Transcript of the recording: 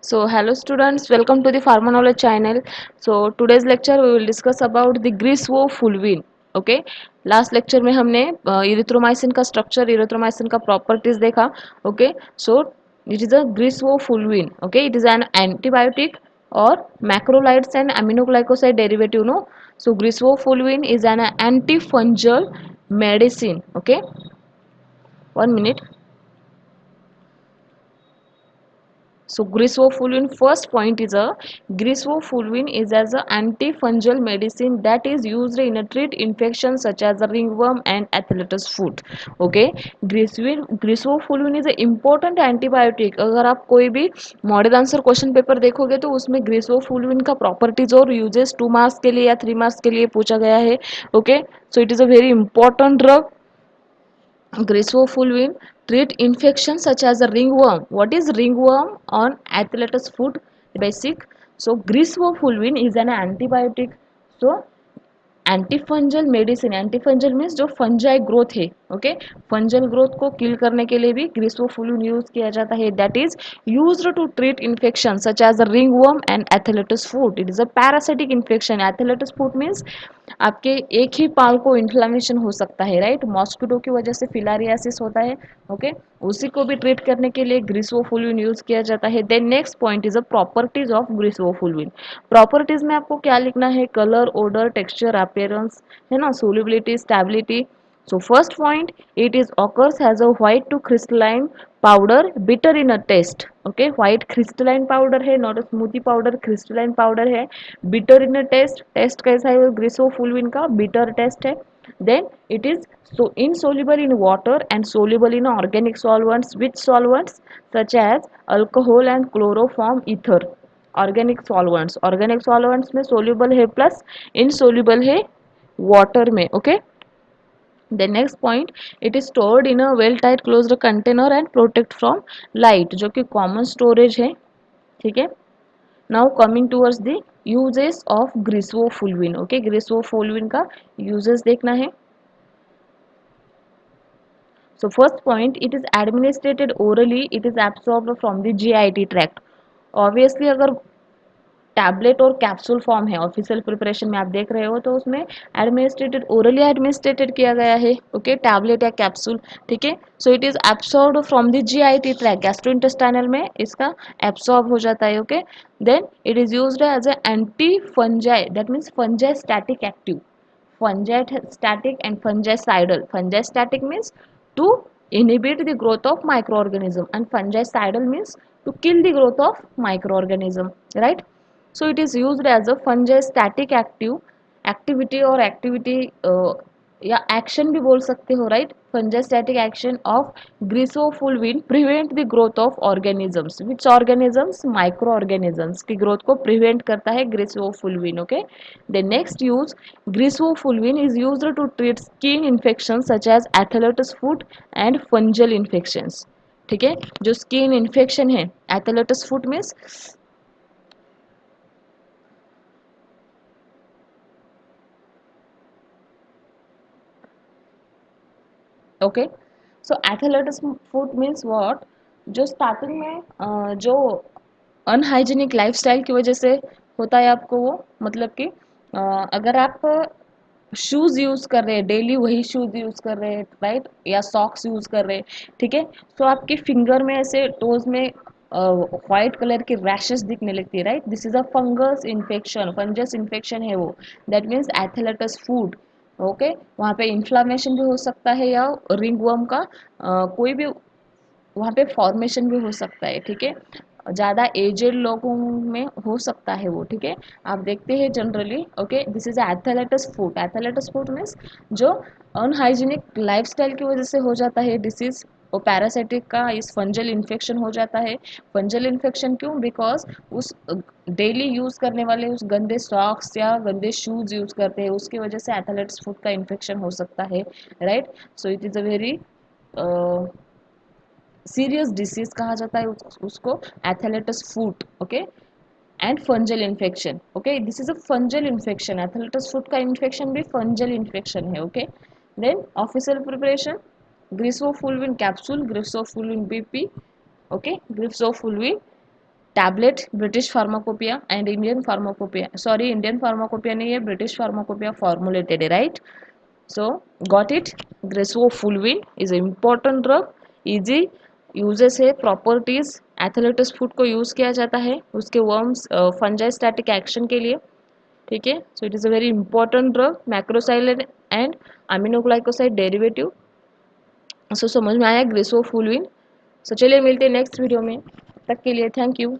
So hello students, welcome to the Pharma Knowledge channel. So today's lecture we will discuss about the Griswofulvin. Okay, last lecture में हमने erythromycin का structure, erythromycin का properties देखा. Okay, so it is a griseofulvin. Okay, it is an antibiotic और macrolides and aminoglycoside derivative. No, so griswofulvin is an antifungal medicine. Okay, 1 minute. So griswofulvin, first point is a griswofulvin is as an antifungal medicine that is used in a treat infections such as the ringworm and athletus foot. Okay, griswofulvin is an important antibiotic. अगर आप कोई भी model answer question paper देखोगे तो उसमें ग्रिसवोफुल्विन का properties और uses 2 marks के लिए या 3 मार्क्स के लिए पूछा गया है. Okay, so it is a very important drug. Griswofulvin treat infections such as a ringworm. What is ringworm on athletus foot? Basic. So griswofulvin is an antibiotic. So antifungal medicine, antifungal means जो fungi growth है. Okay, fungal growth को kill करने के लिए भी ग्रिसोफुलिन use किया जाता है. That is used to treat infection such as ringworm and athlete's foot. It is a parasitic infection. Athlete's foot means आपके एक ही पाल को इन्फ्लामेशन हो सकता है, राइट. मॉस्किटो की वजह से फिलारियासिस होता है. ओके, उसी को भी ट्रीट करने के लिए ग्रिसोफुलिन यूज किया जाता है. Then next point is a properties of griseofulvin. Properties में आपको क्या लिखना है? कलर, ओडर, टेक्सचर, अपीयरेंस, है ना, solubility, stability. So first point, it is occurs as a white to crystalline powder, bitter in a taste. Okay, white crystalline powder है, not a smoothie powder, crystalline powder है, bitter in a taste. Taste कैसा है? ग्रिसोफुल्विन का bitter taste है. Then it is so insoluble in water and soluble in organic solvents. Which solvents? Such as alcohol and chloroform ether. Organic solvents में soluble है plus insoluble है water में. Okay, the next point, it is stored in a well tight closed container and protect from light, जो कि common storage है. ठीक है, now coming towards the uses of griseofulvin. Okay, griseofulvin का uses देखना है. So first point, it is administered orally, it is absorbed from the GIT tract. Obviously अगर tablet और कैप्सूल फॉर्म है, ऑफिशियल प्रिपरेशन में आप देख रहे हो तो उसमें एडमिनिस्ट्रेटेड, ओरली एडमिनिस्ट्रेटेड किया गया है. ओके, टैबलेट या कैप्सूल. ठीक है, so it is absorbed from the GIT tract, gastrointestinal में इसका एब्सॉर्ब हो जाता है. Okay, then it is used as a anti fungi, that means fungi static active. Fungistatic and fungicidal. Fungistatic means to inhibit the growth of microorganism and fungicidal means to kill the growth of microorganism, right. So it is used as a fungistatic active activity or activity, या action भी बोल सकते हो, right. Fungistatic action of griseofulvin prevent the growth of organisms. Which organisms? Micro organisms की ग्रोथ को prevent करता है griseofulvin. Okay, the next use, griseofulvin is used to treat skin infection such as athlete's foot and fungal infections. ठीक है, जो skin infection है, athlete's foot means, okay, so athletics food means what, जो starting में जो unhygienic lifestyle की वजह से होता है आपको वो, मतलब कि अगर आप शूज़ यूज़ कर रहे हैं डेली, वही शूज़ यूज़ कर रहे हैं, राइट, या सॉक्स यूज़ कर रहे हैं. ठीक है, तो आपके फिंगर में ऐसे टोज में वाइट कलर की रैशेस दिखने लगती है, right. This is a fungus infection, fungus infection है वो. That means athlete's food. Okay, वहाँ पे इन्फ्लामेशन भी हो सकता है या रिंगवर्म का कोई भी वहाँ पे फॉर्मेशन भी हो सकता है. ठीक है, ज़्यादा एजेड लोगों में हो सकता है वो. ठीक है, आप देखते हैं generally. Okay, this is athlete's food. Athlete's food means जो अनहाइजीनिक लाइफस्टाइल की वजह से हो जाता है डिसीज, वो पैरासाइटिक का इस फंजल इन्फेक्शन हो जाता है. फंजल इन्फेक्शन क्यों? बिकॉज उस डेली यूज़ करने वाले उस गंदे सॉक्स या गंदे शूज़ यूज़ करते हैं, उसकी वजह से एथलेट्स फूड का इन्फेक्शन हो सकता है, right. So it is a very serious disease कहा जाता है उसको, athlete's foot. Okay, and fungal infection. Okay, this is a fungal infection. Athlete's foot का इन्फेक्शन भी फंजल इन्फेक्शन है. Okay, then official preparation, griseofulvin capsule, griseofulvin BP. Okay, griseofulvin tablet British pharmacopoeia and Indian pharmacopoeia, sorry Indian pharmacopoeia नहीं है, British pharmacopoeia formulated है, right. So got it. Gresofulvin is an important drug. Easy uses है. Properties एथलेटस food को use किया जाता है उसके worms फंजाइस्टैटिक action के लिए. ठीक है. So it is a very important drug. Macrocyclate and aminoglycoside derivative. So समझ में आया ग्रेसोफुलविन. सो चलिए मिलते हैं नेक्स्ट वीडियो में. तक के लिए थैंक यू.